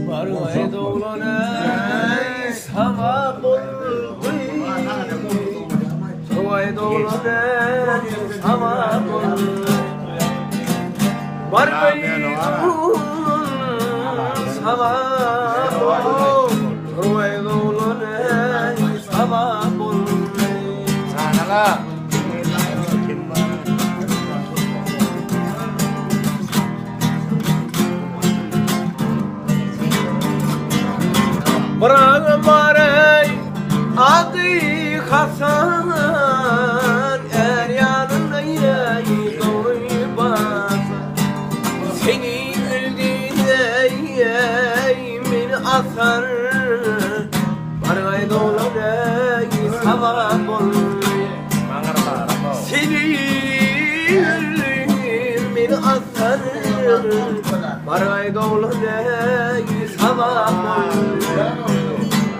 Barı dolanay sama buldu. Barı dolanay sama buldu. Barı sama buldu. Barı dolanay sama buldu. Sana Bırak barey adı Hasan er yanına yayı doğru basan seni öldüğünde asar Bargay dolanay sabah ol seni öldüğünde asar Bargay dolanay sabah ol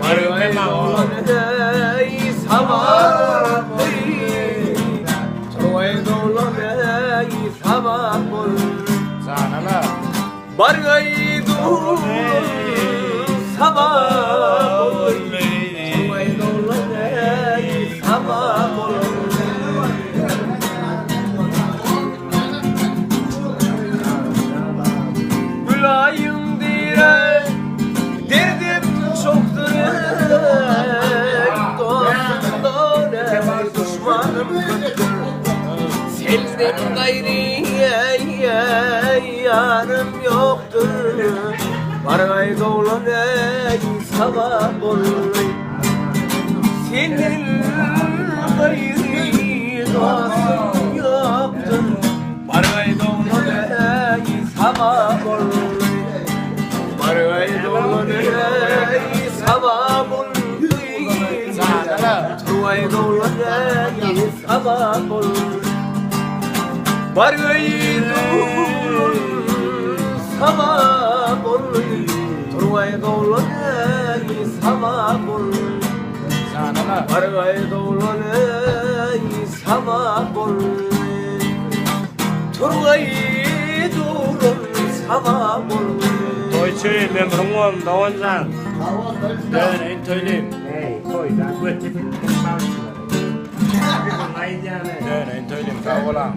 Bargay dolanay sabah Bargay dolanay sabah Sana Bargay dolanay sabah Bargay dolanay sabah Gülayım dire derdim çoktur dostum düşmanım senden gayri yarım yoktur Bargay dolanay sabah olur senin gayri dostum yoktur Bargay dolanay sabah olur Bargay dolanay sabah olur Bargay dolanay sabah olur Bargay dolanay sabah olur Bargay dolanay sabah olur Bargay dolanay sabah olur Bargay dolanay sabah olur Deutsche Membrung Dauernsan. Dön en tölim. Dön en tölim. Sağ ola.